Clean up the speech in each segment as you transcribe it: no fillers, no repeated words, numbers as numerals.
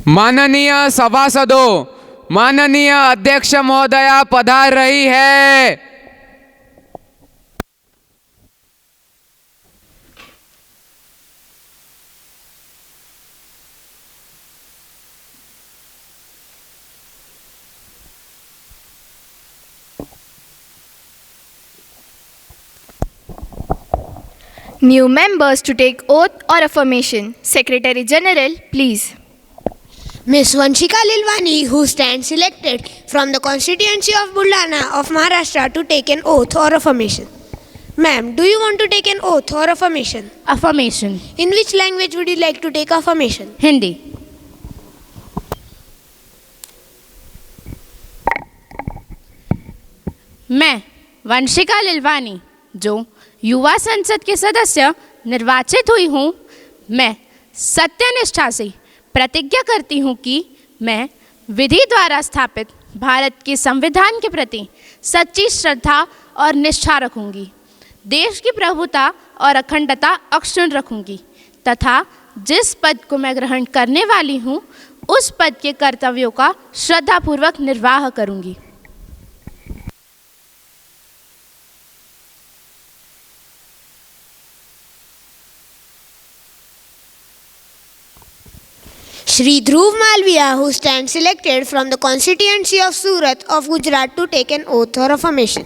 माननीय सभासदों, माननीय अध्यक्ष महोदया पधार रही है। New members to take oath or affirmation. Secretary General, please. Ms. Vanshika Lilwani, who stands elected from the constituency of Buldana of Maharashtra to take an oath or affirmation. Ma'am, do you want to take an oath or affirmation? Affirmation. In which language would you like to take affirmation? Hindi. मैं वंशिका लिलवानी जो युवा संसद के सदस्य निर्वाचित हुई हूँ, मैं सत्यनिष्ठा से प्रतिज्ञा करती हूँ कि मैं विधि द्वारा स्थापित भारत के संविधान के प्रति सच्ची श्रद्धा और निष्ठा रखूँगी, देश की प्रभुता और अखंडता अक्षुण्ण रखूँगी तथा जिस पद को मैं ग्रहण करने वाली हूँ उस पद के कर्तव्यों का श्रद्धापूर्वक निर्वाह करूँगी। Shri Dhruv Malviya, who stands elected from the constituency of Surat of Gujarat to take an oath or affirmation.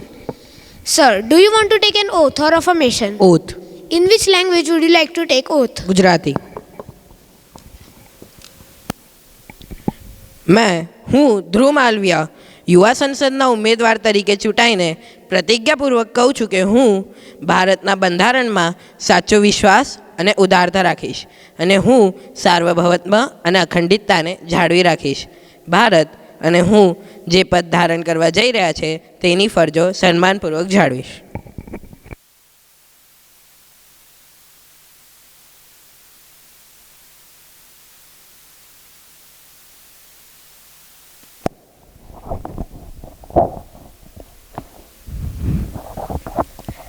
Sir, do you want to take an oath or affirmation? Oath. In which language would you like to take oath? Gujarati. मैं હું ધ્રુવ માલવિયા યુવા સંસદના ઉમેદવાર તરીકે ચૂંટાઈને પ્રતિજ્ઞાપૂર્વક કહું છું કે હું ભારતના બંધારણમાં સાચો વિશ્વાસ અને ઉદારતા રાખીશ અને હું સાર્વભૌમત્વ અને અખંડિતતાને જાળવી રાખીશ। ભારત અને હું જે પદ ધારણ કરવા જઈ રહ્યા છે તેની ફરજો સન્માનપૂર્વક જાળવીશ।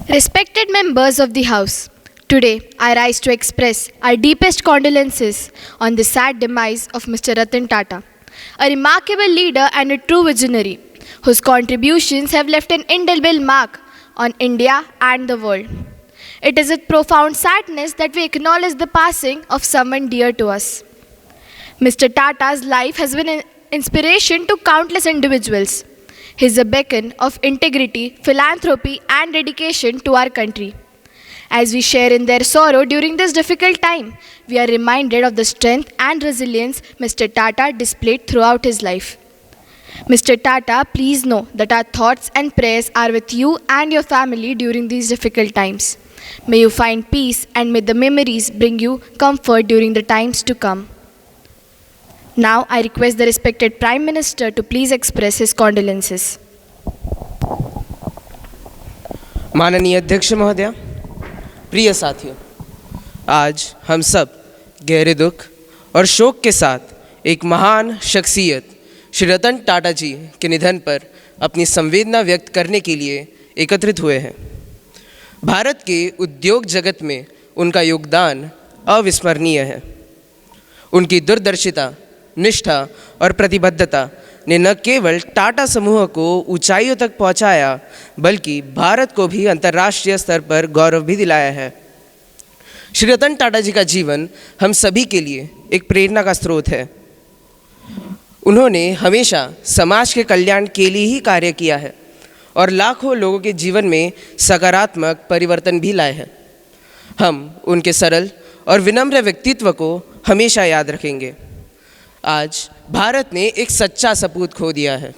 Respected members of the House, today I rise to express our deepest condolences on the sad demise of Mr. Ratan Tata, a remarkable leader and a true visionary whose contributions have left an indelible mark on India and the world. It is with profound sadness that we acknowledge the passing of someone dear to us. Mr. Tata's life has been an inspiration to countless individuals. He is a beacon of integrity, philanthropy, and dedication to our country. As we share in their sorrow during this difficult time, we are reminded of the strength and resilience Mr. Tata displayed throughout his life. Mr. Tata, please know that our thoughts and prayers are with you and your family during these difficult times. May you find peace and may the memories bring you comfort during the times to come. Now I request the respected Prime Minister to please express his condolences. माननीय अध्यक्ष महोदया, प्रिय साथियों, आज हम सब गहरे दुख और शोक के साथ एक महान शख्सियत श्री रतन टाटा जी के निधन पर अपनी संवेदना व्यक्त करने के लिए एकत्रित हुए हैं। भारत के उद्योग जगत में उनका योगदान अविस्मरणीय है। उनकी दूरदर्शिता, निष्ठा और प्रतिबद्धता ने न केवल टाटा समूह को ऊंचाइयों तक पहुंचाया, बल्कि भारत को भी अंतर्राष्ट्रीय स्तर पर गौरव भी दिलाया है। श्री रतन टाटा जी का जीवन हम सभी के लिए एक प्रेरणा का स्रोत है। उन्होंने हमेशा समाज के कल्याण के लिए ही कार्य किया है और लाखों लोगों के जीवन में सकारात्मक परिवर्तन भी लाए हैं। हम उनके सरल और विनम्र व्यक्तित्व को हमेशा याद रखेंगे। आज भारत ने एक सच्चा सपूत खो दिया है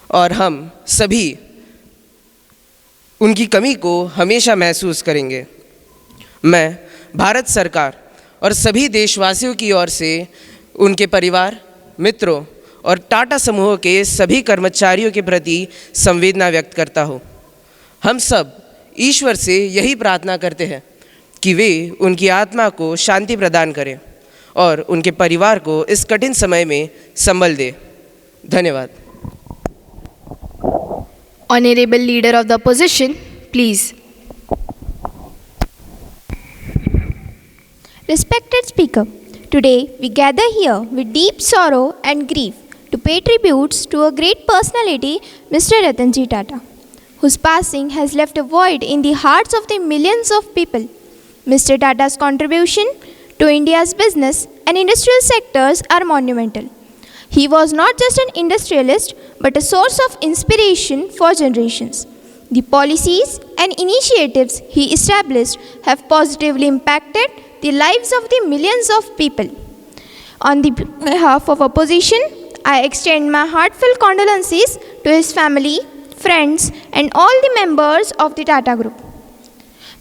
और हम सभी उनकी कमी को हमेशा महसूस करेंगे। मैं भारत सरकार और सभी देशवासियों की ओर से उनके परिवार, मित्रों और टाटा समूह के सभी कर्मचारियों के प्रति संवेदना व्यक्त करता हूँ। हम सब ईश्वर से यही प्रार्थना करते हैं कि वे उनकी आत्मा को शांति प्रदान करें और उनके परिवार को इस कठिन समय में संबल दे। धन्यवाद। Honorable Leader of the Opposition, please. Respected Speaker, Today, we gather here with deep sorrow and grief to pay tributes to a great personality, Mr. Ratan Ji Tata, whose passing has left a void in the hearts of the millions of people. Mr. Tata's contribution to India's business and industrial sectors are monumental. He was not just an industrialist, but a source of inspiration for generations. The policies and initiatives he established have positively impacted the lives of the millions of people. On the behalf of opposition, I extend my heartfelt condolences to his family, friends, and all the members of the Tata Group.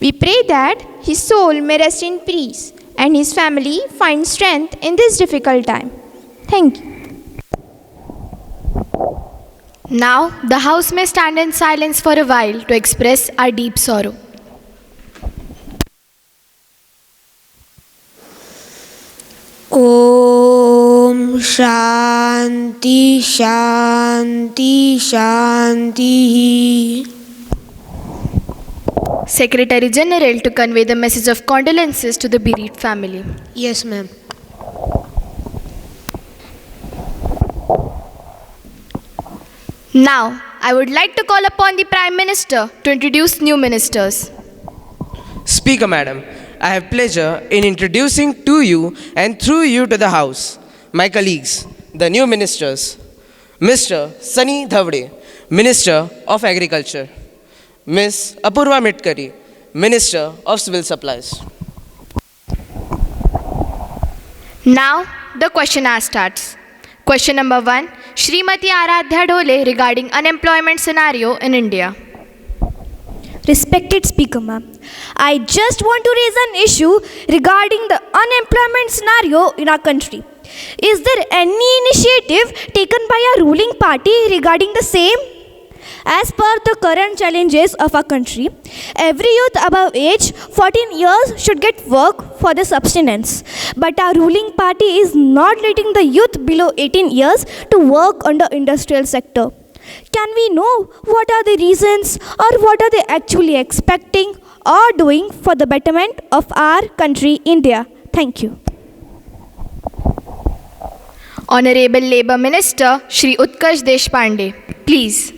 We pray that his soul may rest in peace and his family find strength in this difficult time. Thank you. Now, the House may stand in silence for a while to express our deep sorrow. Om Shanti Shanti Shanti. Secretary General to convey the message of condolences to the bereaved family. Yes, ma'am. Now, I would like to call upon the Prime Minister to introduce new ministers. Speaker Madam, I have pleasure in introducing to you and through you to the House, my colleagues, the new ministers. Mr. Sunny Dhavde, Minister of Agriculture. Ms. Apurva Mitkari, Minister of Civil Supplies. Now, the question hour starts. Question number 1, Shrimati Aradhya Dhole regarding unemployment scenario in India. Respected Speaker Ma'am, I just want to raise an issue regarding the unemployment scenario in our country. Is there any initiative taken by our ruling party regarding the same? As per the current challenges of our country, every youth above age 14 years should get work for their subsistence. But our ruling party is not letting the youth below 18 years to work on the industrial sector. Can we know what are the reasons or what are they actually expecting or doing for the betterment of our country, India? Thank you. Honorable Labour Minister Shri Utkarsh Deshpande, please.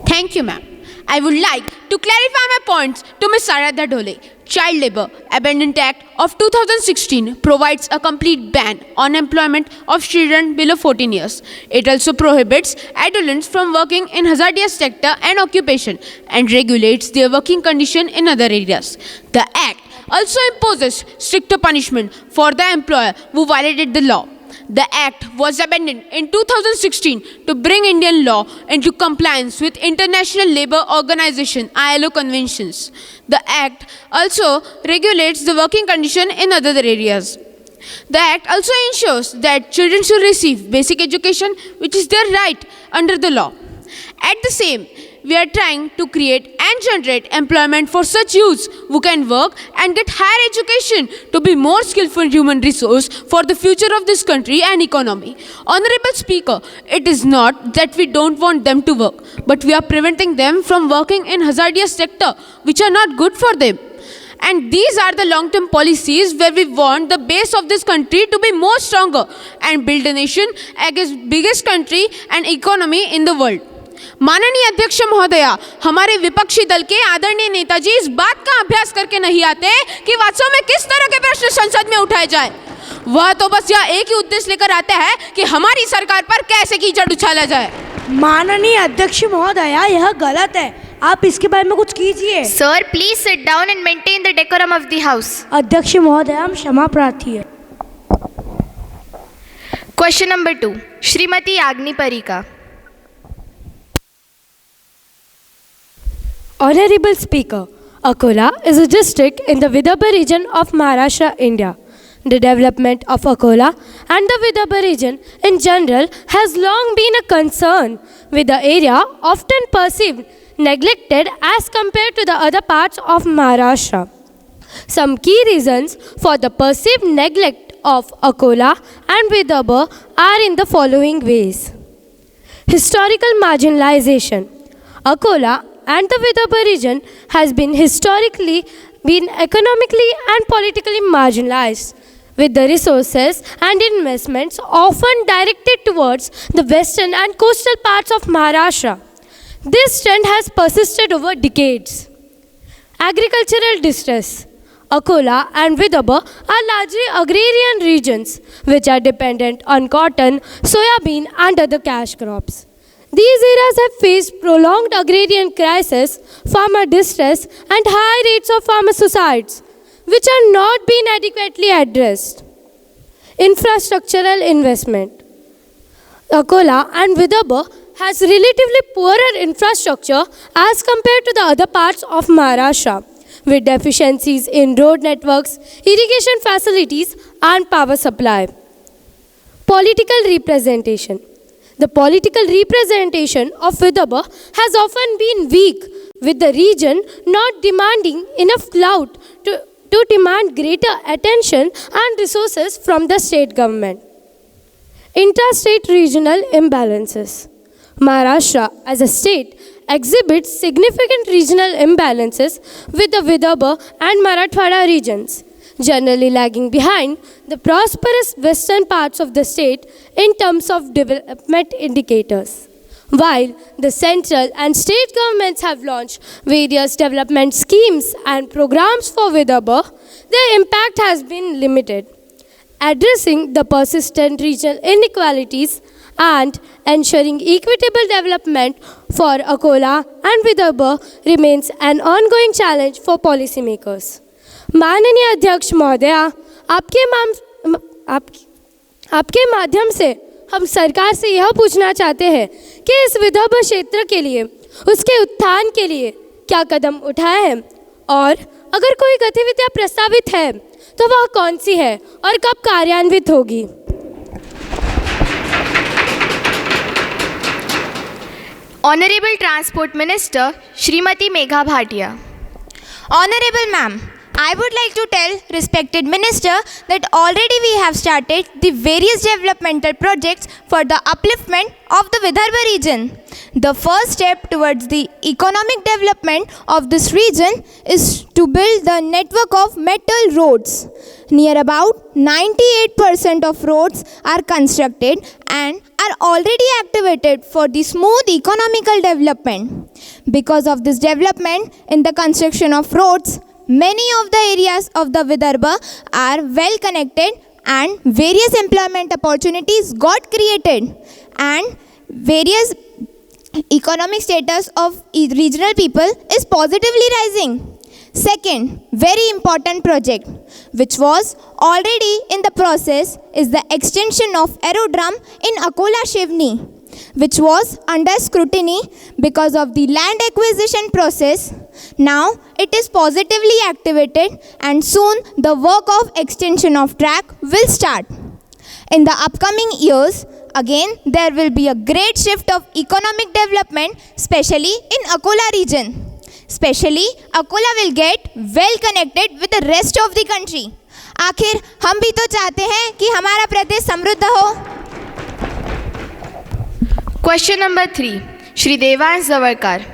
Thank you, ma'am. I would like to clarify my points to Ms. Aradhya Dhole. Child Labour Abandonment Act of 2016 provides a complete ban on employment of children below 14 years. It also prohibits adolescents from working in hazardous sector and occupation and regulates their working condition in other areas. The Act also imposes stricter punishment for the employer who violated the law. The Act was amended in 2016 to bring Indian law into compliance with International Labour Organization ILO conventions. The Act also regulates the working condition in other areas. The Act also ensures that children should receive basic education, which is their right under the law. At the same, we are trying to create and generate employment for such youths who can work and get higher education to be more skillful human resource for the future of this country and economy. Honorable Speaker, it is not that we don't want them to work, but we are preventing them from working in hazardous sector which are not good for them. And these are the long-term policies where we want the base of this country to be more stronger and build a nation as biggest country and economy in the world. माननीय अध्यक्ष महोदया, हमारे विपक्षी दल के आदरणीय नेताजी इस बात का अभ्यास करके नहीं आते कि वास्तव में किस तरह के प्रश्न संसद में उठाए जाए। वह तो बस यह एक ही उद्देश्य लेकर आते हैं कि हमारी सरकार पर कैसे कीचड़ उछाला जाए। माननीय अध्यक्ष महोदया, यह गलत है, आप इसके बारे में कुछ कीजिए। Sir, please sit down and maintain the decorum of the House. अध्यक्ष महोदया, हम क्षमा प्रार्थी है। Question number 2, Shrimati Agni Parika. Honorable Speaker, Akola is a district in the Vidarbha region of Maharashtra, India. The development of Akola and the Vidarbha region in general has long been a concern, with the area often perceived neglected as compared to the other parts of Maharashtra. Some key reasons for the perceived neglect of Akola and Vidarbha are in the following ways. Historical marginalization. Akola and the Vidarbha region has been historically economically and politically marginalized. with the resources and investments often directed towards the western and coastal parts of Maharashtra. This trend has persisted over decades. Agricultural distress. Akola and Vidarbha are largely agrarian regions which are dependent on cotton, soybean and other cash crops. These areas have faced prolonged agrarian crisis, farmer distress and high rates of farmer suicides, which are not being adequately addressed. Infrastructural investment. Akola and Vidarbha has relatively poorer infrastructure as compared to the other parts of Maharashtra, with deficiencies in road networks, irrigation facilities and power supply. Political representation. The political representation of Vidarbha has often been weak, with the region not demanding enough clout to demand greater attention and resources from the state government. Intrastate regional imbalances. Maharashtra as a state exhibits significant regional imbalances with the Vidarbha and Marathwada regions, generally lagging behind the prosperous western parts of the state in terms of development indicators. While the central and state governments have launched various development schemes and programs for Vidarbha, their impact has been limited. Addressing the persistent regional inequalities and ensuring equitable development for Akola and Vidarbha remains an ongoing challenge for policymakers. माननीय अध्यक्ष महोदया, आपके माध्यम से हम सरकार से यह पूछना चाहते हैं कि इस विदर्भ क्षेत्र के लिए, उसके उत्थान के लिए क्या कदम उठाए हैं और अगर कोई गतिविधियां प्रस्तावित है तो वह कौन सी है और कब कार्यान्वित होगी। Honorable Transport Minister Shrimati Megha Bhatia. Honorable Ma'am, I would like to tell respected Minister that already we have started the various developmental projects for the upliftment of the Vidarbha region. The first step towards the economic development of this region is to build the network of metal roads. Near about 98% of roads are constructed and are already activated for the smooth economical development. Because of this development in the construction of roads, many of the areas of the Vidarbha are well connected and various employment opportunities got created and various economic status of regional people is positively rising. Second, very important project which was already in the process is the extension of aerodrome in Akola Shivni, which was under scrutiny because of the land acquisition process. Now it is positively activated and soon the work of extension of track will start. In the upcoming years, again there will be a great shift of economic development, especially in Akola region. Especially Akola will get well connected with the rest of the country. आखिर हम भी तो चाहते हैं कि हमारा प्रदेश समृद्ध हो। Question number 3. Shri Devans Zavarkar.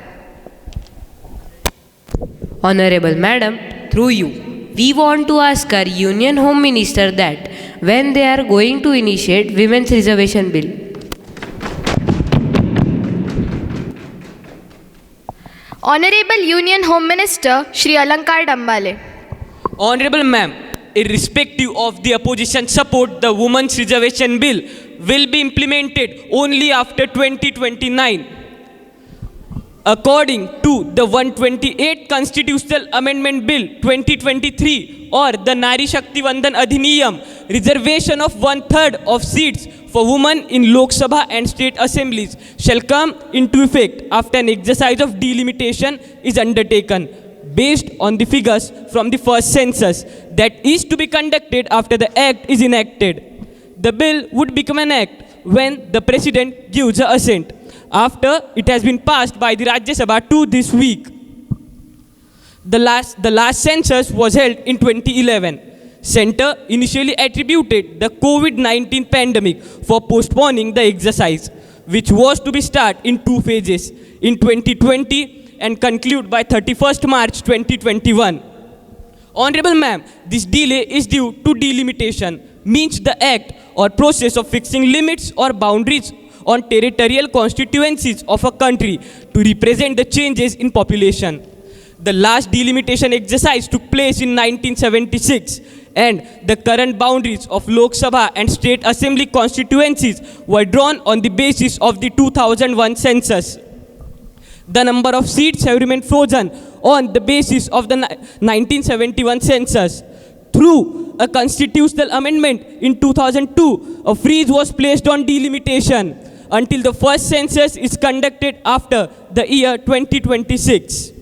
Honorable Madam, through you, we want to ask our Union Home Minister that when they are going to initiate Women's Reservation Bill. Honorable Union Home Minister Shri Alankar Dambale. Honorable Ma'am, irrespective of the opposition support, the Women's Reservation Bill will be implemented only after 2029. According to the 128th Constitutional Amendment Bill 2023 or the Nari Shakti Vandan Adhiniyam, reservation of 1/3 of seats for women in Lok Sabha and state assemblies shall come into effect after an exercise of delimitation is undertaken based on the figures from the first census that is to be conducted after the act is enacted. The bill would become an act when the President gives her assent, after it has been passed by the Rajya Sabha to this week. The last census was held in 2011. Centre initially attributed the COVID-19 pandemic for postponing the exercise, which was to be started in 2 phases in 2020 and conclude by 31st March 2021. Honorable Ma'am, this delay is due to delimitation, means the act or process of fixing limits or boundaries on territorial constituencies of a country to represent the changes in population. The last delimitation exercise took place in 1976, and the current boundaries of Lok Sabha and State Assembly constituencies were drawn on the basis of the 2001 census. The number of seats have remained frozen on the basis of the 1971 census. Through a constitutional amendment in 2002, a freeze was placed on delimitation until the first census is conducted after the year 2026.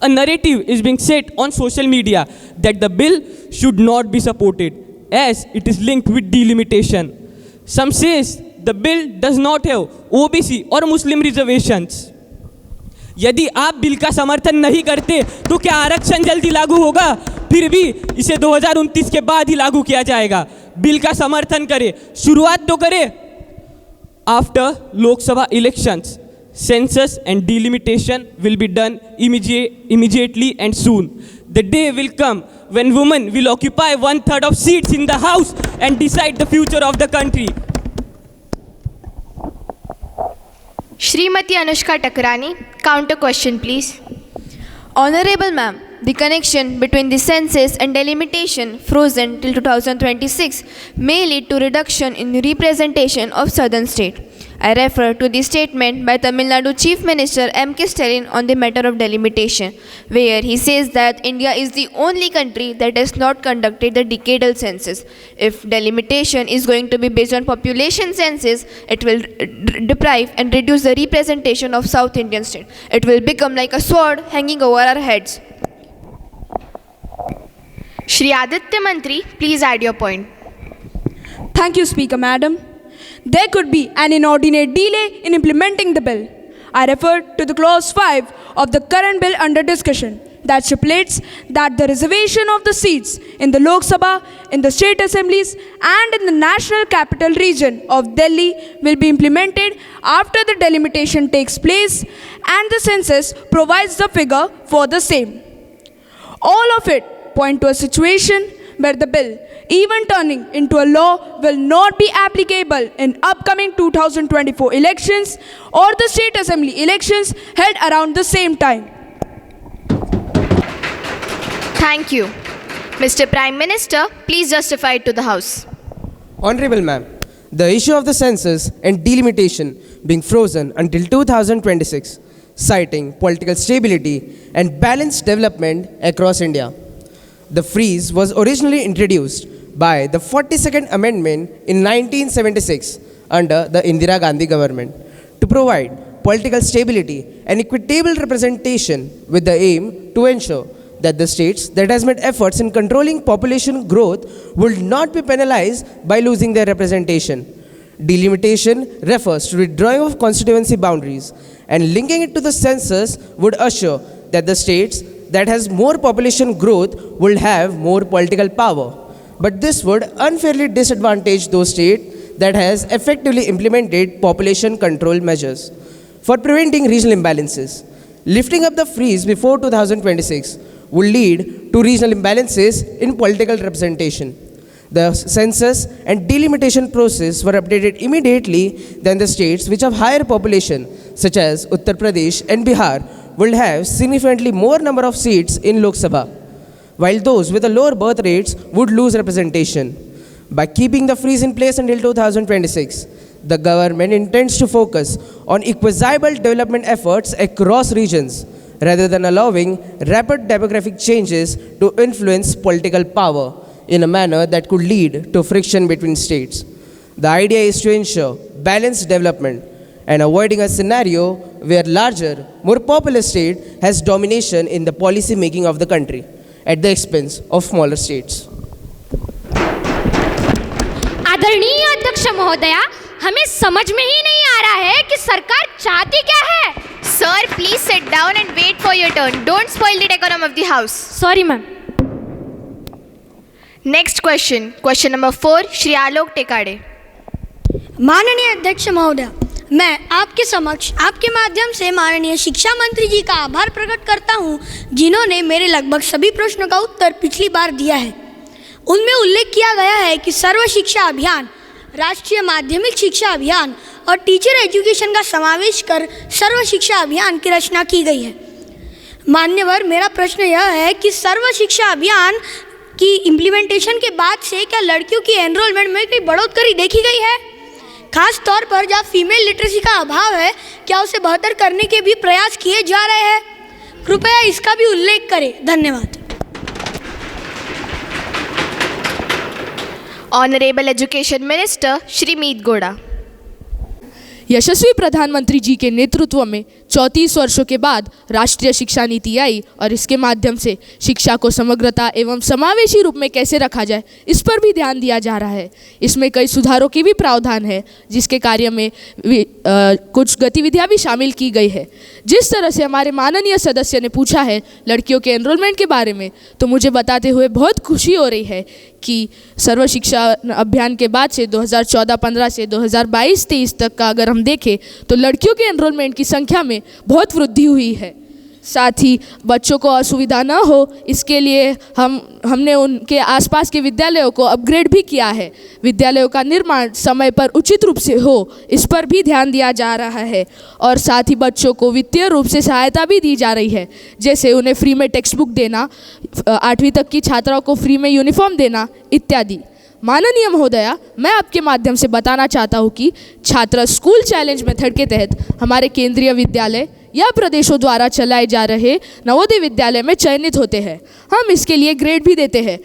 A narrative is being set on social media that the bill should not be supported as it is linked with delimitation. Some says the bill does not have OBC or Muslim reservations. यदि आप bill का समर्थन नहीं करते तो क्या आरक्षण जल्दी लागू होगा? फिर भी इसे 2029 के बाद ही लागू किया जाएगा. बिल का समर्थन करें, शुरुआत तो करें. After Lok Sabha elections, census and delimitation will be done immediately and soon. The day will come when women will occupy 1/3 of seats in the House and decide the future of the country. Shrimati Anushka Takrani, counter question please. Honorable Ma'am, the connection between the census and delimitation frozen till 2026 may lead to reduction in the representation of southern state. I refer to the statement by Tamil Nadu Chief Minister M.K. Stalin on the matter of delimitation, where he says that India is the only country that has not conducted the decadal census. If delimitation is going to be based on population census, it will deprive and reduce the representation of South Indian state. It will become like a sword hanging over our heads. Shri Aditya Mantri, please add your point. Thank you, Speaker Madam. There could be an inordinate delay in implementing the bill. I refer to the clause 5 of the current bill under discussion that stipulates that the reservation of the seats in the Lok Sabha, in the state assemblies and in the national capital region of Delhi will be implemented after the delimitation takes place and the census provides the figure for the same. All of it point to a situation where the bill, even turning into a law, will not be applicable in upcoming 2024 elections or the state assembly elections held around the same time. Thank you. Mr. Prime Minister, please justify it to the House. Honorable Ma'am, the issue of the census and delimitation being frozen until 2026, citing political stability and balanced development across India. The freeze was originally introduced by the 42nd Amendment in 1976 under the Indira Gandhi government to provide political stability and equitable representation with the aim to ensure that the states that has made efforts in controlling population growth would not be penalized by losing their representation. Delimitation refers to withdrawing of constituency boundaries, and linking it to the census would assure that the states that has more population growth will have more political power. But this would unfairly disadvantage those states that has effectively implemented population control measures for preventing regional imbalances. Lifting up the freeze before 2026 would lead to regional imbalances in political representation. The census and delimitation process were updated immediately than the states which have higher population, such as Uttar Pradesh and Bihar, will have significantly more number of seats in Lok Sabha, while those with the lower birth rates would lose representation. By keeping the freeze in place until 2026, the government intends to focus on equitable development efforts across regions, rather than allowing rapid demographic changes to influence political power in a manner that could lead to friction between states. The idea is to ensure balanced development and avoiding a scenario where larger, more populous state has domination in the policy making of the country at the expense of smaller states. आदरणीय अध्यक्ष महोदया, हमें समझ में ही नहीं आ रहा है कि सरकार चाहती क्या है. Sir, please sit down and wait for your turn. Don't spoil the decorum of the House. Sorry, ma'am. Next question. Question number 4, Shri Alok Tekade. माननीय अध्यक्ष महोदय, मैं आपके समक्ष आपके माध्यम से माननीय शिक्षा मंत्री जी का आभार प्रकट करता हूं, जिन्होंने मेरे लगभग सभी प्रश्नों का उत्तर पिछली बार दिया है। उनमें उल्लेख किया गया है कि सर्व शिक्षा अभियान, राष्ट्रीय माध्यमिक शिक्षा अभियान और टीचर एजुकेशन का समावेश कर सर्व शिक्षा अभियान की रचना की गई है। मान्यवर, मेरा प्रश्न यह है कि सर्व शिक्षा अभियान की इम्प्लीमेंटेशन के बाद से क्या लड़कियों की एनरोलमेंट में कोई बढ़ोतरी देखी गई है? खास तौर पर जहाँ फीमेल लिटरेसी का अभाव है, क्या उसे बेहतर करने के भी प्रयास किए जा रहे हैं? कृपया इसका भी उल्लेख करें। धन्यवाद। ऑनरेबल एजुकेशन मिनिस्टर श्री मीत गोड़ा। यशस्वी प्रधानमंत्री जी के नेतृत्व में 34 वर्षों के बाद राष्ट्रीय शिक्षा नीति आई और इसके माध्यम से शिक्षा को समग्रता एवं समावेशी रूप में कैसे रखा जाए, इस पर भी ध्यान दिया जा रहा है। इसमें कई सुधारों की भी प्रावधान है, जिसके कार्य में कुछ गतिविधियां भी शामिल की गई है। जिस तरह से हमारे माननीय सदस्य ने पूछा है लड़कियों के एनरोलमेंट के बारे में, तो मुझे बताते हुए बहुत खुशी हो रही है कि सर्व शिक्षा अभियान के बाद से 2014-15 से 2022-23 तक का अगर हम देखें तो लड़कियों के एनरोलमेंट की संख्या में बहुत वृद्धि हुई है। साथ ही बच्चों को असुविधा न हो, इसके लिए हमने उनके आसपास के विद्यालयों को अपग्रेड भी किया है। विद्यालयों का निर्माण समय पर उचित रूप से हो, इस पर भी ध्यान दिया जा रहा है। और साथ ही बच्चों को वित्तीय रूप से सहायता भी दी जा रही है, जैसे उन्हें फ्री में टेक्स्ट बुक देना, 8वीं तक की छात्राओं को फ्री में यूनिफॉर्म देना इत्यादि। माननीय महोदया, मैं आपके माध्यम से बताना चाहता हूँ कि छात्र स्कूल चैलेंज मेथड के तहत हमारे केंद्रीय विद्यालय या प्रदेशों द्वारा चलाए जा रहे नवोदय विद्यालय में चयनित होते हैं। हम इसके लिए ग्रेड भी देते हैं।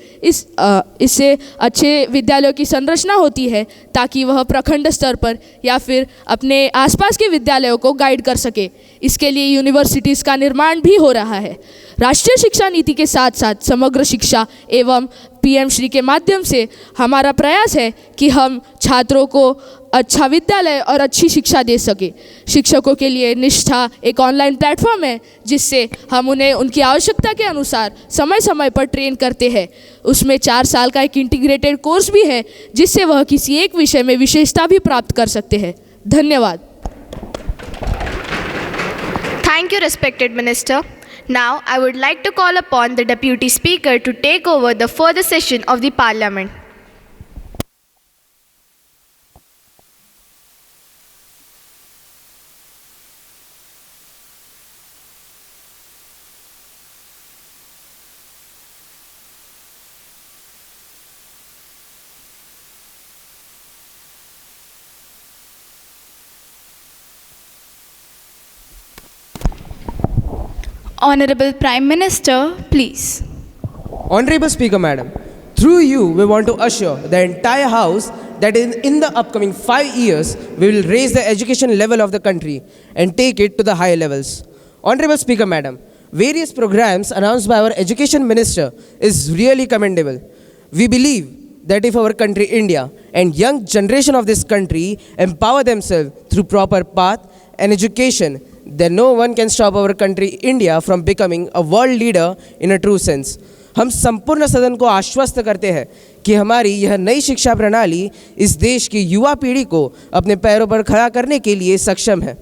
इससे अच्छे विद्यालयों की संरचना होती है ताकि वह प्रखंड स्तर पर या फिर अपने आसपास के विद्यालयों को गाइड कर सके। इसके लिए यूनिवर्सिटीज़ का निर्माण भी हो रहा है। राष्ट्रीय शिक्षा नीति के साथ साथ समग्र शिक्षा एवं PM श्री के माध्यम से हमारा प्रयास है कि हम छात्रों को अच्छा विद्यालय और अच्छी शिक्षा दे सके। शिक्षकों के लिए निष्ठा एक ऑनलाइन प्लेटफॉर्म है, जिससे हम उन्हें उनकी आवश्यकता के अनुसार समय समय पर ट्रेन करते हैं। उसमें 4 साल का एक इंटीग्रेटेड कोर्स भी है, जिससे वह किसी एक विषय में विशेषता भी प्राप्त कर सकते हैं। धन्यवाद। Thank you, respected Minister. Now, I would like to call upon the Deputy Speaker to take over the further session of the Parliament. Honorable Prime Minister, please. Honorable Speaker Madam, through you we want to assure the entire House that in the upcoming 5 years we will raise the education level of the country and take it to the higher levels. Honorable Speaker Madam, various programs announced by our Education Minister is really commendable. We believe that if our country India and young generation of this country empower themselves through proper path and education, then no one can stop our country India from becoming a world leader in a true sense. हम संपूर्ण सदन को आश्वस्त करते हैं कि हमारी यह नई शिक्षा प्रणाली इस देश की युवा पीढ़ी को अपने पैरों पर खड़ा करने के लिए सक्षम है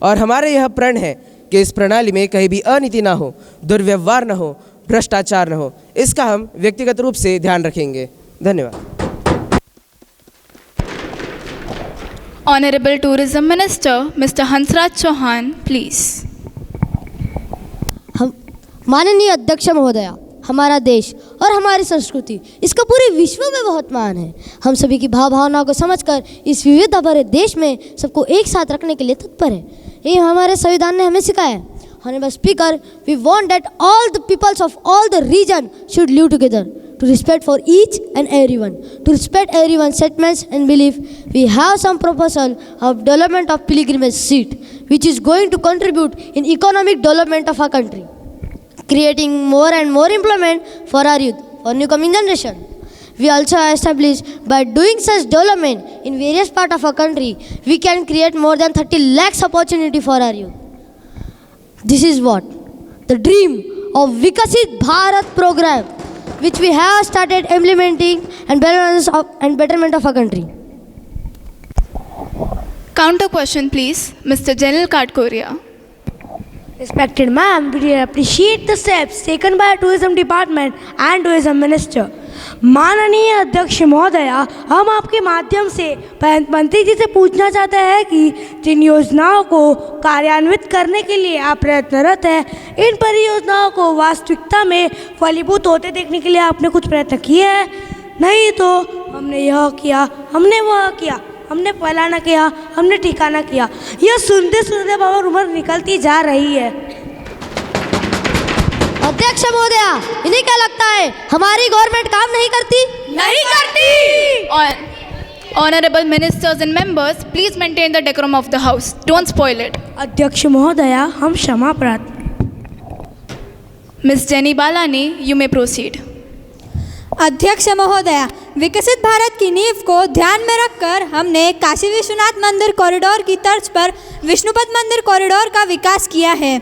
और हमारे यह प्रण है कि इस प्रणाली में कहीं भी अनीति ना हो, दुर्व्यवहार ना हो, भ्रष्टाचार ना हो। इसका हम व्यक्तिगत रूप से ध्यान रखेंगे। धन्यवाद। Honorable Tourism Minister, Mr. Hansraj Chauhan, please. हम माननीय अध्यक्ष महोदया, हमारा देश और हमारी संस्कृति इसका पूरे विश्व में बहुत मान है। हम सभी की भावनाओं को समझकर इस विविधता भरे देश में सबको एक साथ रखने के लिए तत्पर है। ये हमारे संविधान ने हमें सिखाया है। Honorable Speaker, we want that all the peoples of all the region should live together, to respect for each and everyone, to respect everyone's sentiments and belief. We have some proposal of development of pilgrimage seat, which is going to contribute in economic development of our country, creating more and more employment for our youth, for new coming generation. We also establish by doing such development in various parts of our country, we can create more than 30 lakhs opportunity for our youth. This is what the dream of Vikasit Bharat program, which we have started implementing and betterment of our country. Counter question, please. Mr. General Katkoria. Respected ma'am, we appreciate the steps taken by Tourism Department and Tourism Minister. माननीय अध्यक्ष महोदया, हम आपके माध्यम से मंत्री जी से पूछना चाहते हैं कि जिन योजनाओं को कार्यान्वित करने के लिए आप प्रयत्नरत हैं, इन परियोजनाओं को वास्तविकता में फलीभूत होते देखने के लिए आपने कुछ प्रयत्न किए हैं? नहीं तो हमने यह किया, हमने वह किया, हमने फलाना किया, हमने ठिकाना किया, यह सुनते सुनते बाबा उम्र निकलती जा रही है। अध्यक्ष महोदया, इन्हें क्या लगता है हमारी गवर्नमेंट काम नहीं करती? नहीं करती। Honorable ministers and members, please maintain the decorum of the house. Don't spoil it. अध्यक्ष महोदया, हम क्षमा प्रार्थना। Miss Jenny Balani, you may proceed. अध्यक्ष महोदया, विकसित भारत की नींव को ध्यान में रखकर हमने काशी विश्वनाथ मंदिर कॉरिडोर की तर्ज पर विष्णुपद मंदिर कॉरिडोर का विकास किया है।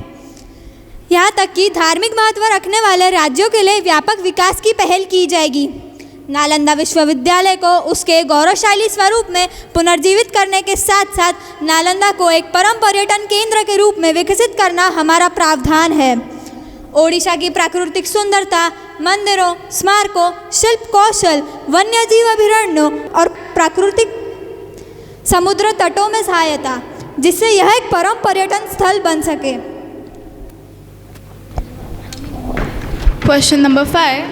यहाँ तक कि धार्मिक महत्व रखने वाले राज्यों के लिए व्यापक विकास की पहल की जाएगी। नालंदा विश्वविद्यालय को उसके गौरवशाली स्वरूप में पुनर्जीवित करने के साथ साथ नालंदा को एक परम पर्यटन केंद्र के रूप में विकसित करना हमारा प्रावधान है। ओडिशा की प्राकृतिक सुंदरता, मंदिरों, स्मारकों, शिल्प कौशल, वन्यजीव अभयारण्यों और प्राकृतिक समुद्र तटों में सहायता, जिससे यह एक परम पर्यटन स्थल बन सके। Question number 5.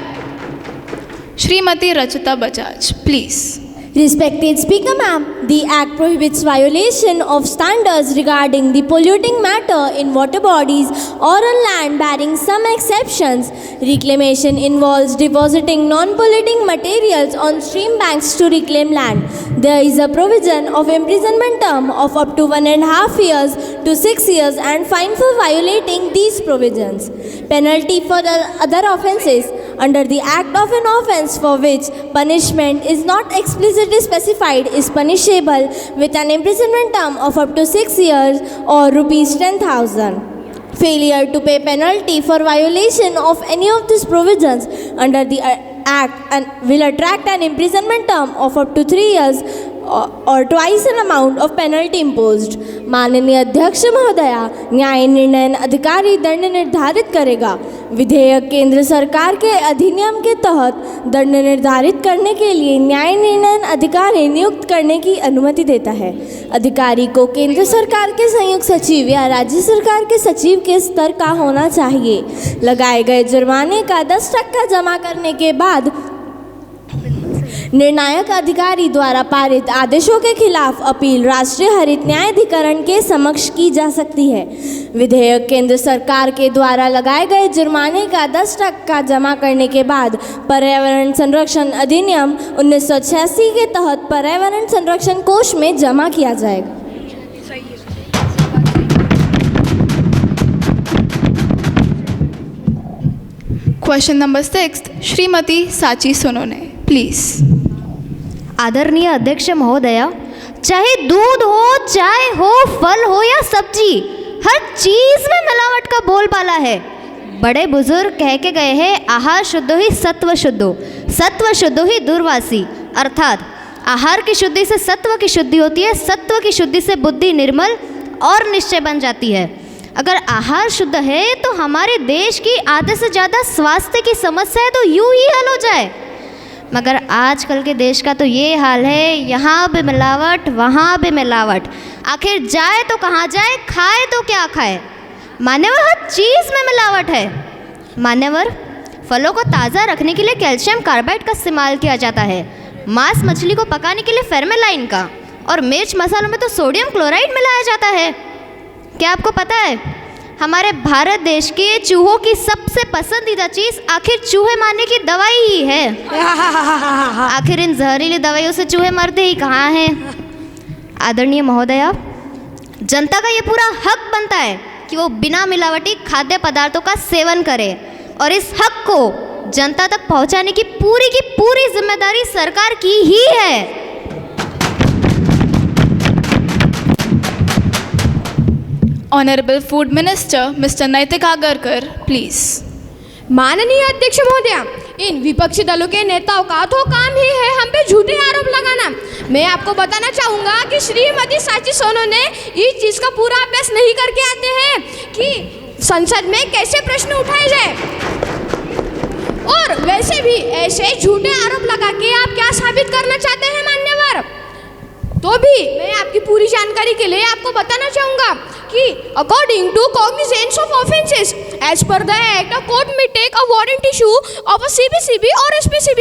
Shrimati Rachita Bajaj, please. Respected Speaker Ma'am, the Act prohibits violation of standards regarding the polluting matter in water bodies or on land, barring some exceptions. Reclamation involves depositing non-polluting materials on stream banks to reclaim land. There is a provision of imprisonment term of up to 1.5 years to 6 years and fine for violating these provisions. Penalty for the other offences under the Act of an offence for which punishment is not explicitly specified is punishable with an imprisonment term of up to 6 years or rupees 10,000. Failure to pay penalty for violation of any of these provisions under the Act and will attract an imprisonment term of up to 3 years और twice an amount of penalty imposed. माननीय अध्यक्ष महोदया, न्याय निर्णय अधिकारी दंड निर्धारित करेगा। विधेयक केंद्र सरकार के अधिनियम के तहत दंड निर्धारित करने के लिए न्याय निर्णय अधिकारी नियुक्त करने की अनुमति देता है। अधिकारी को केंद्र सरकार के संयुक्त सचिव या राज्य सरकार के सचिव के स्तर का होना चाहिए। लगाए गए जुर्माने का 10% जमा करने के बाद निर्णायक अधिकारी द्वारा पारित आदेशों के खिलाफ अपील राष्ट्रीय हरित न्यायाधिकरण के समक्ष की जा सकती है। विधेयक केंद्र सरकार के द्वारा लगाए गए जुर्माने का 10% जमा करने के बाद पर्यावरण संरक्षण अधिनियम 1986 के तहत पर्यावरण संरक्षण कोष में जमा किया जाएगा। Question number 6. श्रीमती साची सोनोने, प्लीज। आदरणीय अध्यक्ष महोदया, चाहे दूध हो, चाय हो, फल हो या सब्जी, हर चीज में मिलावट का बोलबाला है। बड़े बुजुर्ग कह के गए हैं, आहार शुद्ध ही सत्व शुद्धो, सत्व शुद्धो ही दुर्वासी। अर्थात आहार की शुद्धि से सत्व की शुद्धि होती है, सत्व की शुद्धि से बुद्धि निर्मल और निश्चय बन जाती है। अगर आहार शुद्ध है तो हमारे देश की आधे से ज़्यादा स्वास्थ्य की समस्या है तो यूं ही हल हो जाए। मगर आजकल के देश का तो ये हाल है, यहाँ भी मिलावट, वहाँ भी मिलावट। आखिर जाए तो कहाँ जाए, खाए तो क्या खाए। मान्यवर, हर चीज़ में मिलावट है। मान्यवर, फलों को ताज़ा रखने के लिए कैल्शियम कार्बाइड का इस्तेमाल किया जाता है। मांस मछली को पकाने के लिए फेर्मेलाइन का, और मिर्च मसालों में तो सोडियम क्लोराइड मिलाया जाता है। क्या आपको पता है हमारे भारत देश के चूहों की सबसे पसंदीदा चीज़ आखिर चूहे मारने की दवाई ही है। आखिर इन जहरीली दवाइयों से चूहे मरते ही कहाँ हैं। आदरणीय महोदया, जनता का ये पूरा हक बनता है कि वो बिना मिलावटी खाद्य पदार्थों का सेवन करे, और इस हक को जनता तक पहुंचाने की पूरी जिम्मेदारी सरकार की ही है। ऑनरेबल फूड मिनिस्टर मिस्टर नैतिक आगरकर, प्लीज। माननीय अध्यक्ष महोदया, इन विपक्षी दलों के नेताओं का तो काम ही है हम पे झूठे आरोप लगाना। मैं आपको बताना चाहूँगा कि श्रीमती सांची सोनू ने इस चीज़ का पूरा अभ्यास नहीं करके आते हैं कि संसद में कैसे प्रश्न उठाए जाए। और वैसे भी ऐसे झूठे आरोप लगा के आप क्या साबित करना चाहते हैं मान्यवर? तो भी मैं आपकी पूरी जानकारी के लिए आपको बताना चाहूँगा कि according to cognizance of offences as per the act, a court में take a warrant issue of a CBCB or SPCB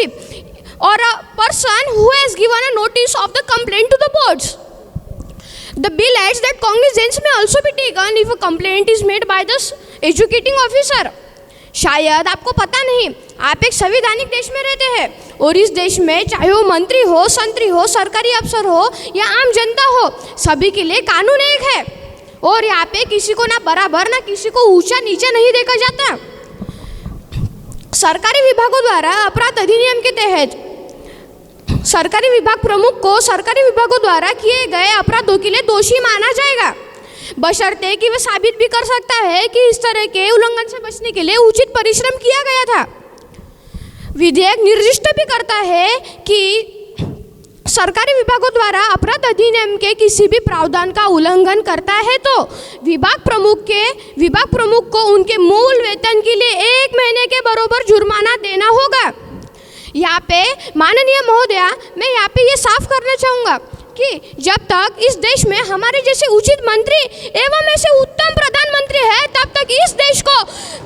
or a person who has given a notice of the complaint to the boards. The bill adds that cognizance may also be taken if a complaint is made by the educating officer. शायद आपको पता नहीं, आप एक संवैधानिक देश में रहते हैं और इस देश में चाहे वो मंत्री हो, संतरी हो, सरकारी अफसर हो या आम जनता हो, सभी के लिए कानून एक है और यहाँ पे किसी को ना बराबर ना किसी को ऊंचा नीचे नहीं देखा जाता। सरकारी विभागों द्वारा अपराध अधिनियम के तहत सरकारी विभाग प्रमुख को सरकारी विभागों द्वारा किए गए अपराधों के लिए दोषी माना जाएगा, बशर्ते कि वह साबित भी कर सकता है कि इस तरह के उल्लंघन से बचने के लिए उचित परिश्रम किया गया था। विधेयक निर्दिष्ट भी करता है कि सरकारी विभागों द्वारा अपराध अधिनियम के किसी भी प्रावधान का उल्लंघन करता है तो विभाग प्रमुख को उनके मूल वेतन के लिए 1 महीने के बराबर जुर्माना देना होगा। यहाँ पे माननीय महोदया, मैं यहाँ पे ये साफ करना चाहूँगा कि जब तक इस देश में हमारे जैसे उचित मंत्री एवं ऐसे उत्तम प्रधानमंत्री है, तब तक इस देश को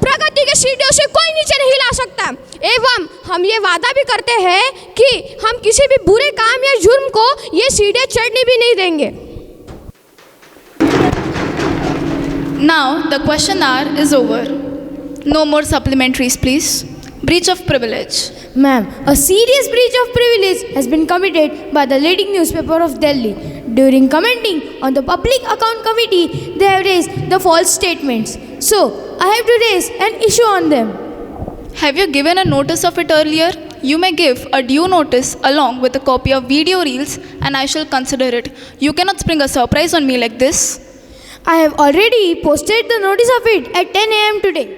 प्रगति के सीढ़ियों से कोई नीचे नहीं ला सकता। एवं हम ये वादा भी करते हैं कि हम किसी भी बुरे काम या जुर्म को ये सीढ़ियाँ चढ़ने भी नहीं देंगे। Now the question hour is over. No more supplementaries, please. Breach of privilege. Ma'am, a serious breach of privilege has been committed by the leading newspaper of Delhi. During commenting on the Public Account Committee, they have raised the false statements. So, I have to raise an issue on them. Have you given a notice of it earlier? You may give a due notice along with a copy of video reels and I shall consider it. You cannot spring a surprise on me like this. I have already posted the notice of it at 10 a.m. today.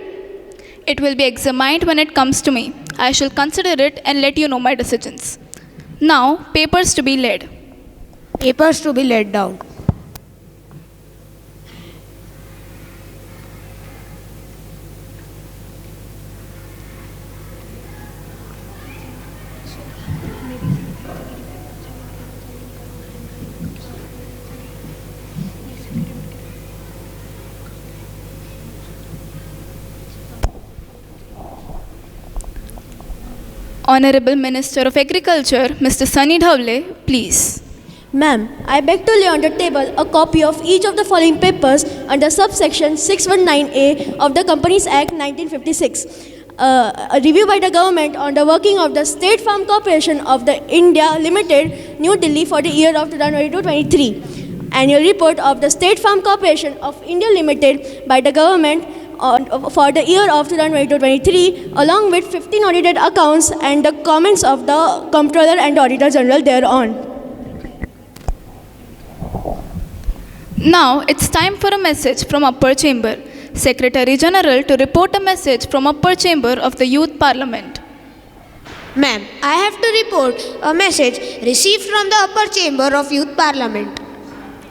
It will be examined when it comes to me. I shall consider it and let you know my decisions. Now, papers to be laid. Papers to be laid down. Honorable Minister of Agriculture, Mr. Sunny Dhawale, please. Ma'am, I beg to lay on the table a copy of each of the following papers under subsection 619A of the Companies Act 1956. A review by the government on the working of the State Farm Corporation of the India Limited, New Delhi for the year of 2022-23. Annual report of the State Farm Corporation of India Limited by the government for the year of 2022-23, along with 15 audited accounts and the comments of the Comptroller and Auditor General thereon. Now it's time for a message from Upper Chamber. Secretary General to report a message from Upper Chamber of the Youth Parliament. Ma'am, I have to report a message received from the Upper Chamber of Youth Parliament.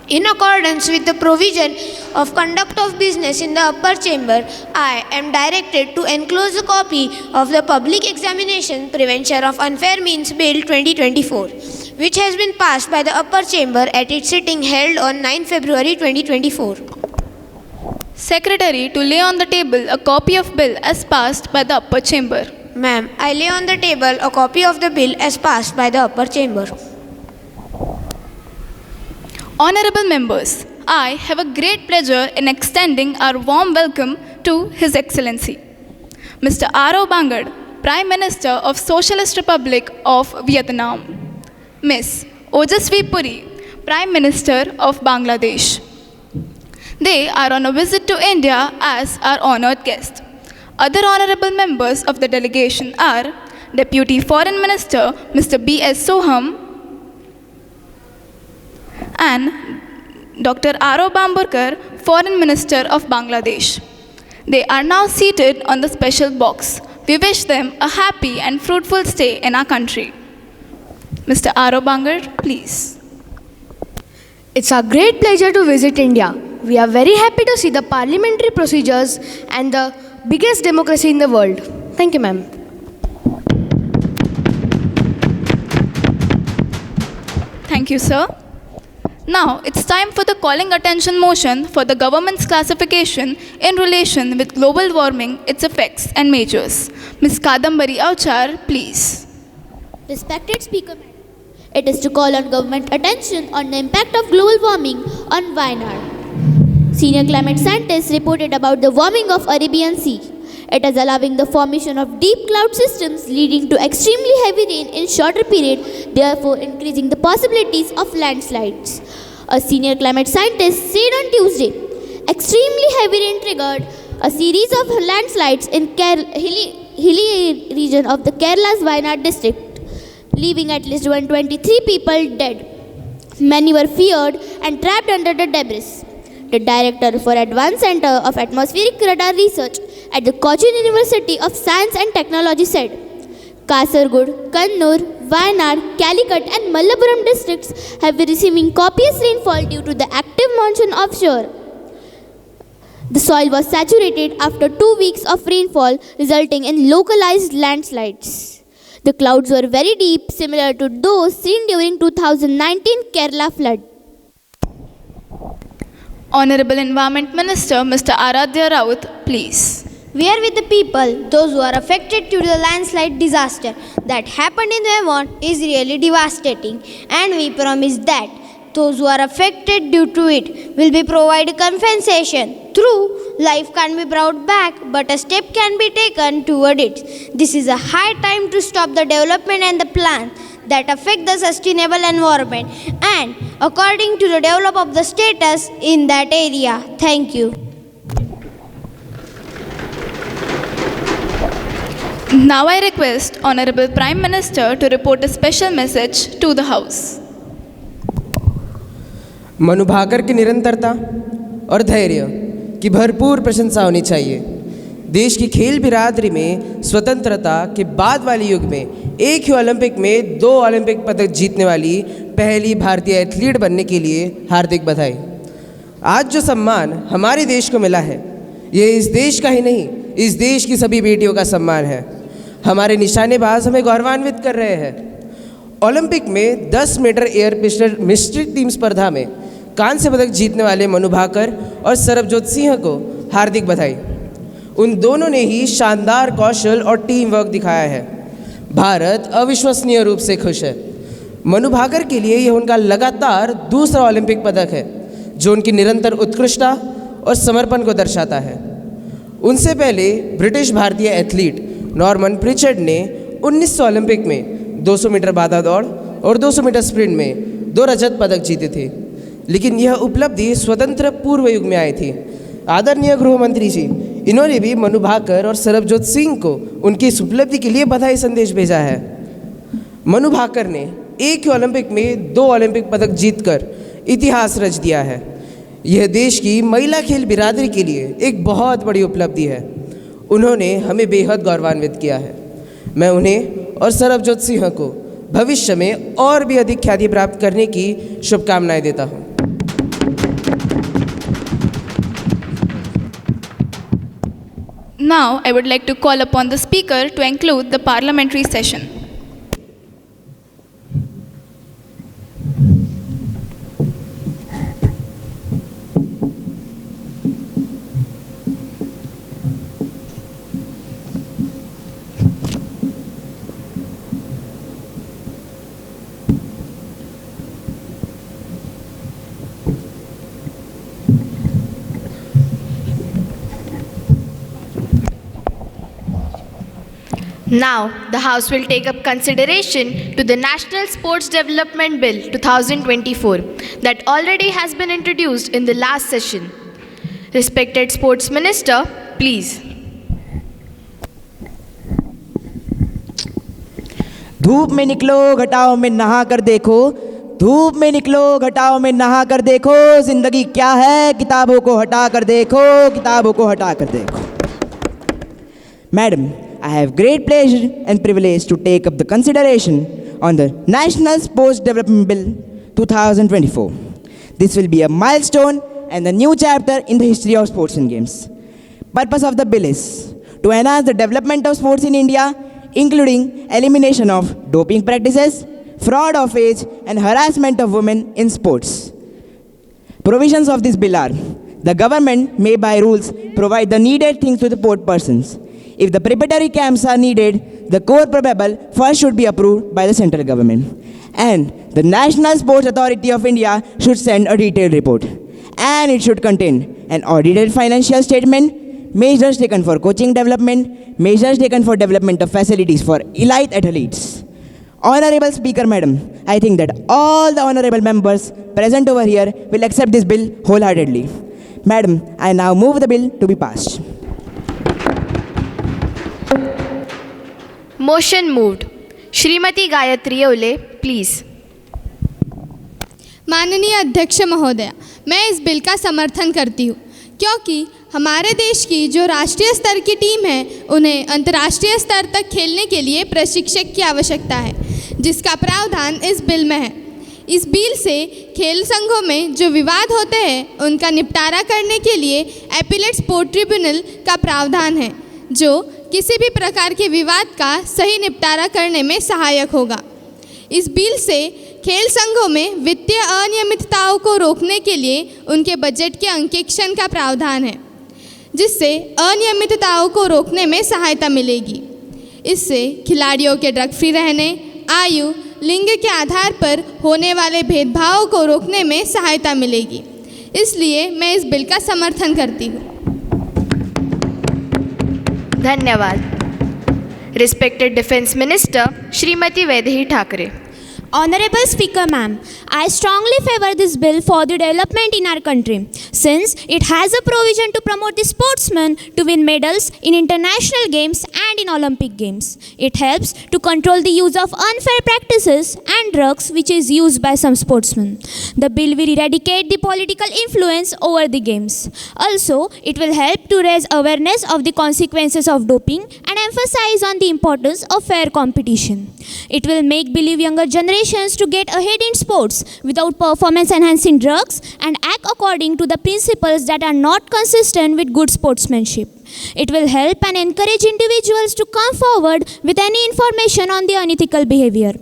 In accordance with the provision of conduct of business in the Upper Chamber, I am directed to enclose a copy of the Public Examination Prevention of Unfair Means Bill 2024, which has been passed by the Upper Chamber at its sitting held on 9 February 2024. Secretary to lay on the table a copy of bill as passed by the Upper Chamber. Ma'am, I lay on the table a copy of the bill as passed by the Upper Chamber. Honorable members, I have a great pleasure in extending our warm welcome to His Excellency, Mr. R.O. Bangad, Prime Minister of Socialist Republic of Vietnam, Ms. Ojasvi Puri, Prime Minister of Bangladesh. They are on a visit to India as our honored guest. Other honorable members of the delegation are Deputy Foreign Minister Mr. B.S. Soham and Dr. R.O. Bamburkar, Foreign Minister of Bangladesh. They are now seated on the special box. We wish them a happy and fruitful stay in our country. Mr. Aro Bangad, please. It's our great pleasure to visit India. We are very happy to see the parliamentary procedures and the biggest democracy in the world. Thank you, ma'am. Thank you, sir. Now, it's time for the calling attention motion for the government's classification in relation with global warming, its effects and measures. Ms. Kadambari Avchar, please. Respected Speaker, it is to call on government attention on the impact of global warming on Wayanad. Senior climate scientists reported about the warming of Arabian Sea. It is allowing the formation of deep cloud systems leading to extremely heavy rain in shorter period, therefore increasing the possibilities of landslides. A senior climate scientist said on Tuesday, extremely heavy rain triggered a series of landslides in hilly region of the Kerala's Wayanad district, leaving at least 123 people dead. Many were feared and trapped under the debris. The director for Advanced Center of Atmospheric Radar Research at the Cochin University of Science and Technology said, Kasaragod, Kannur, Wayanad, Calicut and Malappuram districts have been receiving copious rainfall due to the active monsoon offshore. The soil was saturated after 2 weeks of rainfall, resulting in localized landslides. The clouds were very deep, similar to those seen during 2019 Kerala flood. Honorable Environment Minister, Mr. Aradhya Raut, please. We are with the people, those who are affected due to the landslide disaster that happened in Devon is really devastating, and we promise that those who are affected due to it will be provided compensation. True, life can be brought back, but a step can be taken toward it. This is a high time to stop the development and the plan that affect the sustainable environment and according to the develop of the status in that area. Thank you. Now I request Honorable Prime Minister to report a special message to the House. Manu Bhaker की निरंतरता और धैर्य की भरपूर प्रशंसा होनी चाहिए। देश की खेल बिरादरी में स्वतंत्रता के बाद वाले युग में एक ही ओलंपिक में 2 ओलंपिक पदक जीतने वाली पहली भारतीय एथलीट बनने के लिए हार्दिक बधाई। आज जो सम्मान हमारे देश को मिला है, ये इस देश का ही नहीं, इस देश की सभी बेटियों का सम्मान है। हमारे निशानेबाज हमें गौरवान्वित कर रहे हैं। ओलंपिक में 10 मीटर एयर पिस्टल मिश्रित टीम स्पर्धा में कांस्य पदक जीतने वाले मनु भाकर और सरबजोत सिंह को हार्दिक बधाई। उन दोनों ने ही शानदार कौशल और टीम वर्क दिखाया है। भारत अविश्वसनीय रूप से खुश है। मनु भाकर के लिए यह उनका लगातार दूसरा ओलंपिक पदक है, जो उनकी निरंतर उत्कृष्टता और समर्पण को दर्शाता है। उनसे पहले ब्रिटिश भारतीय एथलीट नॉर्मन प्रिचर्ड ने 1900 ओलंपिक में 200 मीटर बाधा दौड़ और 200 मीटर स्प्रिंट में 2 रजत पदक जीते थे, लेकिन यह उपलब्धि स्वतंत्र पूर्व युग में आई थी। आदरणीय गृह मंत्री जी, इन्होंने भी मनु भाकर और सरबजोत सिंह को उनकी इस उपलब्धि के लिए बधाई संदेश भेजा है। मनु भाकर ने एक ही ओलंपिक में 2 ओलंपिक पदक जीतकर इतिहास रच दिया है। यह देश की महिला खेल बिरादरी के लिए एक बहुत बड़ी उपलब्धि है। उन्होंने हमें बेहद गौरवान्वित किया है। मैं उन्हें और सरबजोत सिंह को भविष्य में और भी अधिक ख्याति प्राप्त करने की शुभकामनाएं देता हूँ। Now I would like to call upon the Speaker to conclude the parliamentary session. Now, the House will take up consideration to the National Sports Development Bill 2024 that already has been introduced in the last session. Respected Sports Minister, please. धूप में निकलो घटाओं में नहा कर देखो, धूप में निकलो घटाओं में नहा कर देखो, जिंदगी क्या है किताबों को हटा कर देखो, किताबों को हटा कर देखो। Madam, I have great pleasure and privilege to take up the consideration on the National Sports Development Bill 2024. This will be a milestone and a new chapter in the history of sports and games. Purpose of the bill is to enhance the development of sports in India, including elimination of doping practices, fraud of age, and harassment of women in sports. Provisions of this bill are: the government may by rules provide the needed things to the port persons. If the preparatory camps are needed, the core probable first should be approved by the central government. And the National Sports Authority of India should send a detailed report. And it should contain an audited financial statement, measures taken for coaching development, measures taken for development of facilities for elite athletes. Honorable Speaker Madam, I think that all the honorable members present over here will accept this bill wholeheartedly. Madam, I now move the bill to be passed. Motion moved. Shrimati Gayatri ओले, please. माननीय अध्यक्ष महोदया, मैं इस bill का समर्थन करती हूँ क्योंकि हमारे देश की जो राष्ट्रीय स्तर की टीम है उन्हें अंतर्राष्ट्रीय स्तर तक खेलने के लिए प्रशिक्षक की आवश्यकता है, जिसका प्रावधान इस बिल में है. इस बिल से खेल संघों में जो विवाद होते हैं उनका निपटारा करने के लिए एपीलेट स्पोर्ट ट्रिब्यूनल का प्रावधान है, जो किसी भी प्रकार के विवाद का सही निपटारा करने में सहायक होगा. इस बिल से खेल संघों में वित्तीय अनियमितताओं को रोकने के लिए उनके बजट के अंकेक्षण का प्रावधान है, जिससे अनियमितताओं को रोकने में सहायता मिलेगी. इससे खिलाड़ियों के ड्रग फ्री रहने, आयु, लिंग के आधार पर होने वाले भेदभावों को रोकने में सहायता मिलेगी. इसलिए मैं इस बिल का समर्थन करती हूँ. धन्यवाद. Respected defence minister Shrimati Vaidehi Thackeray. Honorable Speaker Ma'am, I strongly favor this bill for the development in our country, since it has a provision to promote the sportsmen to win medals in international games and in Olympic Games. It helps to control the use of unfair practices and drugs which is used by some sportsmen. The bill will eradicate the political influence over the games. Also, it will help to raise awareness of the consequences of doping and emphasize on the importance of fair competition. It will make believe younger generations to get ahead in sports without performance enhancing drugs and act according to the principles that are not consistent with good sportsmanship. It will help and encourage individuals to come forward with any information on the unethical behavior.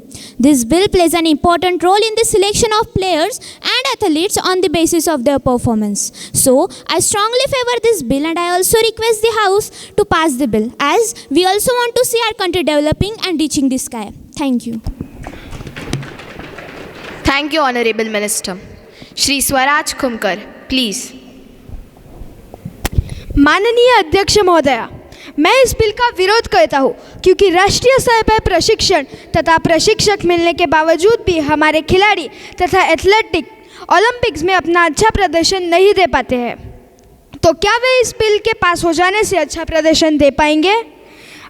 This bill plays an important role in the selection of players and athletes on the basis of their performance. So, I strongly favor this bill and I also request the House to pass the bill, as we also want to see our country developing and reaching the sky. Thank you. Thank you, Honorable Minister. Shri Swaraj Khumkar, please. माननीय अध्यक्ष महोदया, मैं इस bill का विरोध करता हूँ क्योंकि राष्ट्रीय स्तर पर प्रशिक्षण तथा प्रशिक्षक मिलने के बावजूद भी हमारे खिलाड़ी तथा एथलेटिक ओलंपिक्स में अपना अच्छा प्रदर्शन नहीं दे पाते हैं. तो क्या वे इस बिल के पास हो जाने से अच्छा प्रदर्शन दे पाएंगे?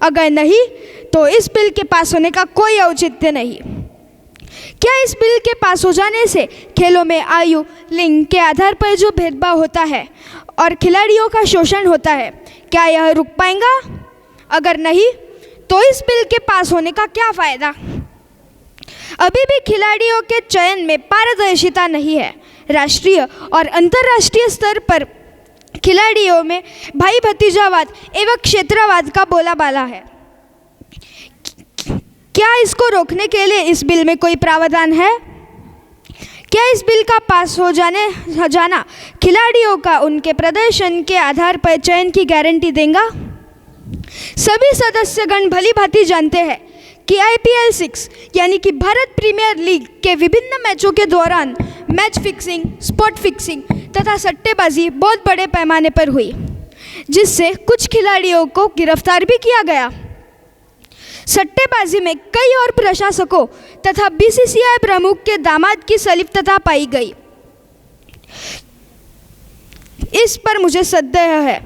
अगर नहीं तो इस बिल के पास होने का कोई औचित्य नहीं. क्या इस बिल के पास हो जाने से खेलों में आयु, लिंग के आधार पर जो भेदभाव होता है और खिलाड़ियों का शोषण होता है, क्या यह रुक पाएगा? अगर नहीं तो इस बिल के पास होने का क्या फ़ायदा? अभी भी खिलाड़ियों के चयन में पारदर्शिता नहीं है. राष्ट्रीय और अंतर्राष्ट्रीय स्तर पर खिलाड़ियों में भाई भतीजावाद एवं क्षेत्रवाद का बोलाबाला है. क्या इसको रोकने के लिए इस बिल में कोई प्रावधान है? क्या इस बिल का पास हो जाना खिलाड़ियों का उनके प्रदर्शन के आधार पर चयन की गारंटी देगा? सभी सदस्यगण भली भांति जानते हैं कि IPL 6 यानी कि भारत प्रीमियर लीग के विभिन्न मैचों के दौरान मैच फिक्सिंग, स्पॉट फिक्सिंग तथा सट्टेबाजी बहुत बड़े पैमाने पर हुई, जिससे कुछ खिलाड़ियों को गिरफ्तार भी किया गया. सट्टेबाजी में कई और प्रशासकों तथा BCCI प्रमुख के दामाद की संलिप्तता पाई गई. इस पर मुझे संदेह है.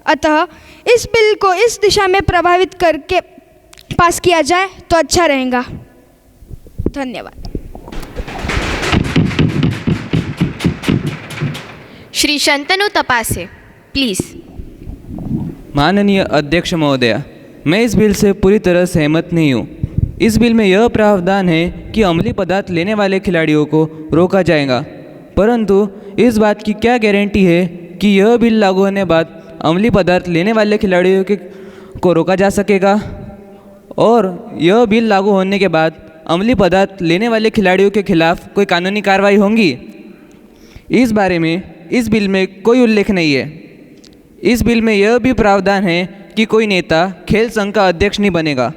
अतः इस बिल को इस दिशा में प्रभावित करके पास किया जाए तो अच्छा रहेगा. धन्यवाद. श्री शंतनु तपासे, प्लीज. माननीय अध्यक्ष महोदया, मैं इस बिल से पूरी तरह सहमत नहीं हूँ इस बिल में यह प्रावधान है कि अम्लीय पदार्थ लेने वाले खिलाड़ियों को रोका जाएगा, परंतु इस बात की क्या गारंटी है कि यह बिल लागू होने बाद अम्लीय पदार्थ लेने वाले खिलाड़ियों को रोका जा सकेगा और यह बिल लागू होने के बाद अम्लीय पदार्थ लेने वाले खिलाड़ियों के खिलाफ कोई कानूनी कार्रवाई होगी? इस बारे में इस बिल में कोई उल्लेख नहीं है। इस बिल में यह भी प्रावधान है कि कोई नेता खेल संघ का अध्यक्ष नहीं बनेगा,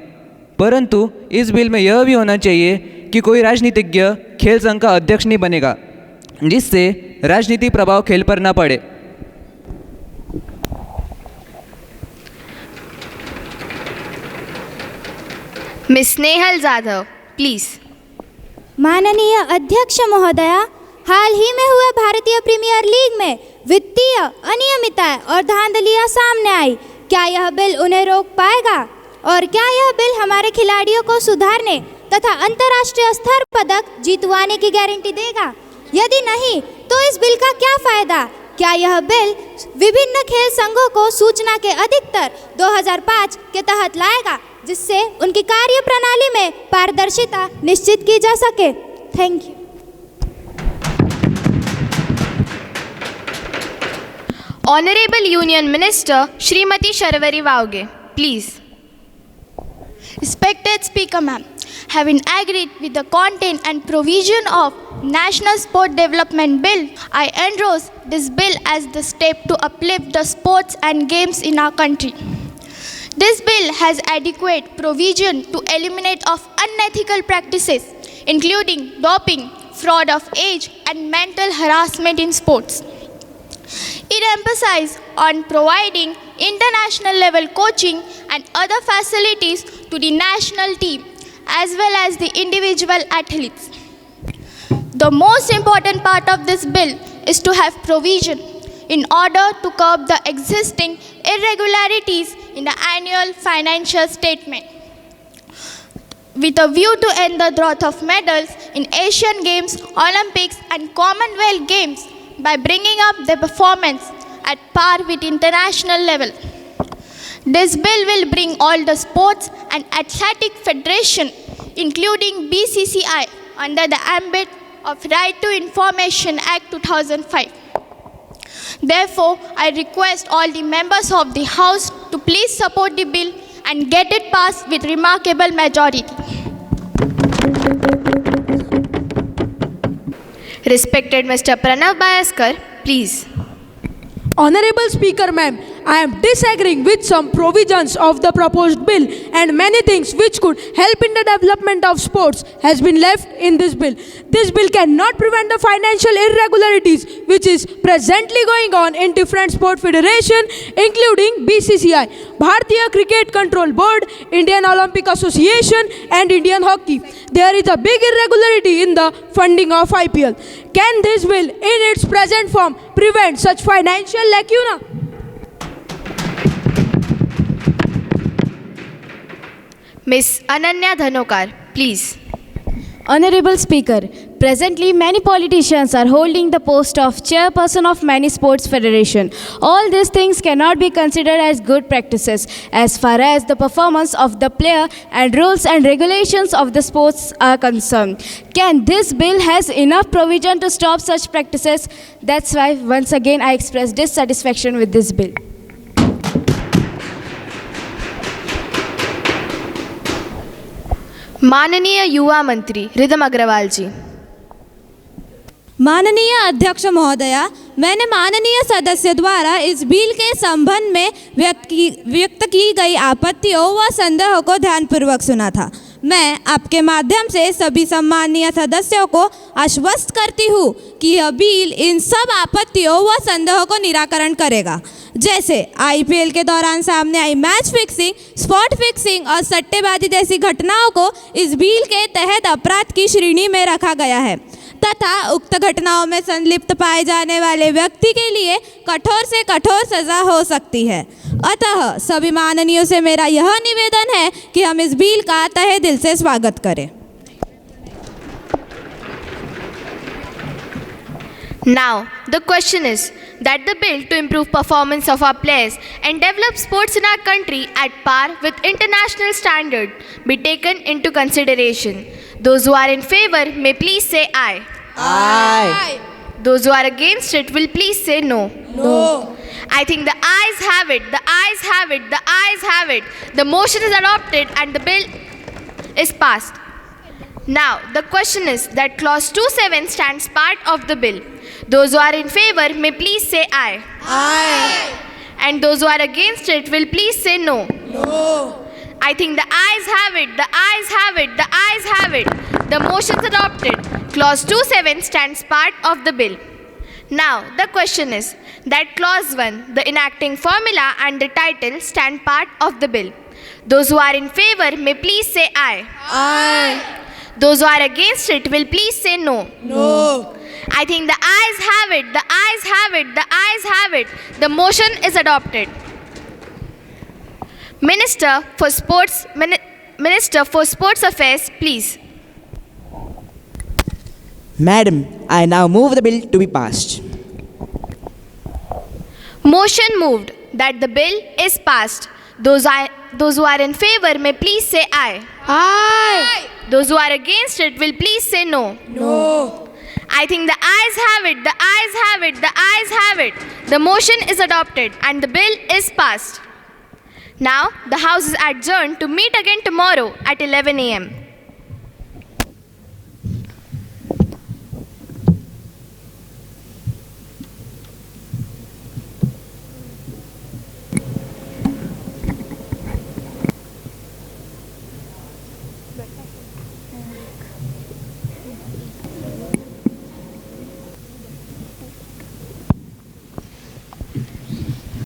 परंतु इस बिल में यह भी होना चाहिए कि कोई राजनीतिज्ञ खेल संघ का अध्यक्ष नहीं बनेगा, जिससे राजनीतिक प्रभाव खेल पर न पड़े। Miss Snehal Jadhav, please. माननीय अध्यक्ष महोदया, हाल ही में हुए भारतीय प्रीमियर लीग में वित्तीय अनियमितताएं और धांधलियां सामने आई। क्या यह बिल उन्हें रोक पाएगा और क्या यह बिल हमारे खिलाड़ियों को सुधारने तथा अंतर्राष्ट्रीय स्तर पदक जीतवाने की गारंटी देगा? यदि नहीं तो इस बिल का क्या फायदा? क्या यह बिल विभिन्न खेल संघों को सूचना के अधिकतर 2005 के तहत लाएगा, जिससे उनकी कार्य प्रणाली में पारदर्शिता निश्चित की जा सके? Thank you. Honorable Union Minister Shrimati Sharvari Vauge, please. Respected Speaker Ma'am, having agreed with the content and provision of National Sport Development Bill, I endorse this bill as the step to uplift the sports and games in our country. This bill has adequate provision to eliminate of unethical practices, including doping, fraud of age, and mental harassment in sports. It emphasizes on providing international level coaching and other facilities to the national team as well as the individual athletes. The most important part of this bill is to have provision in order to curb the existing irregularities in the annual financial statement, with a view to end the drought of medals in Asian Games, Olympics and Commonwealth Games by bringing up the performance at par with international level. This bill will bring all the sports and athletic federation, including BCCI, under the ambit of Right to Information Act 2005. Therefore, I request all the members of the House to please support the bill and get it passed with remarkable majority. Respected Mr. Pranav Bayaskar, please. Honorable Speaker Ma'am, I am disagreeing with some provisions of the proposed bill, and many things which could help in the development of sports has been left in this bill. This bill cannot prevent the financial irregularities which is presently going on in different sport federation, including BCCI, Bharatiya Cricket Control Board, Indian Olympic Association and Indian Hockey. There is a big irregularity in the funding of IPL. Can this bill in its present form prevent such financial lacuna? Miss Ananya Dhanokar, please. Honorable Speaker, presently many politicians are holding the post of chairperson of many sports federation. All these things cannot be considered as good practices as far as the performance of the player and rules and regulations of the sports are concerned. Can this bill has enough provision to stop such practices? That's why once again I express dissatisfaction with this bill. माननीय युवा मंत्री rhythm Agarwal जी। माननीय अध्यक्ष महोदया, मैंने माननीय सदस्य द्वारा इस बिल के संबंध में व्यक्त की गई आपत्तियों व संदेहों को ध्यानपूर्वक सुना था। मैं आपके माध्यम से सभी सम्माननीय सदस्यों को आश्वस्त करती हूँ कि यह बिल इन सब आपत्तियों व संदेहों को निराकरण करेगा, जैसे IPL के दौरान सामने आई मैच फिक्सिंग, स्पॉट फिक्सिंग और सट्टेबाजी जैसी घटनाओं को इस बिल के तहत अपराध की श्रेणी में रखा गया है तथा उक्त घटनाओं में संलिप्त पाए जाने वाले व्यक्ति के लिए कठोर से कठोर सजा हो सकती है। अतः सभी माननीयों से मेरा यह निवेदन है कि हम इस बिल का तहे दिल से स्वागत करें। Now, the question is, that the bill to improve performance of our players and develop sports in our country at par with international standard be taken into consideration. Those who are in favor may please say aye. Aye. Those who are against it will please say no. No. I think the ayes have it, the ayes have it, the ayes have it. The motion is adopted and the bill is passed. Now, the question is that clause 27 stands part of the bill. Those who are in favor may please say aye. Aye. And those who are against it will please say no. No. I think the ayes have it, the ayes have it, the ayes have it. The motion is adopted. Clause 27 stands part of the bill. Now, the question is that clause 1, the enacting formula and the title stand part of the bill. Those who are in favor may please say aye. Aye. Those who are against it will please say no. No. I think the ayes have it, the ayes have it, the ayes have it. The motion is adopted. Minister for Sports Affairs, please. Madam, I now move the bill to be passed. Motion moved that the bill is passed. Those who are in favor may please say aye. Aye. Those who are against it will please say no. No. I think the ayes have it, the ayes have it, the ayes have it. The motion is adopted and the bill is passed. Now, the House is adjourned to meet again tomorrow at 11 a.m.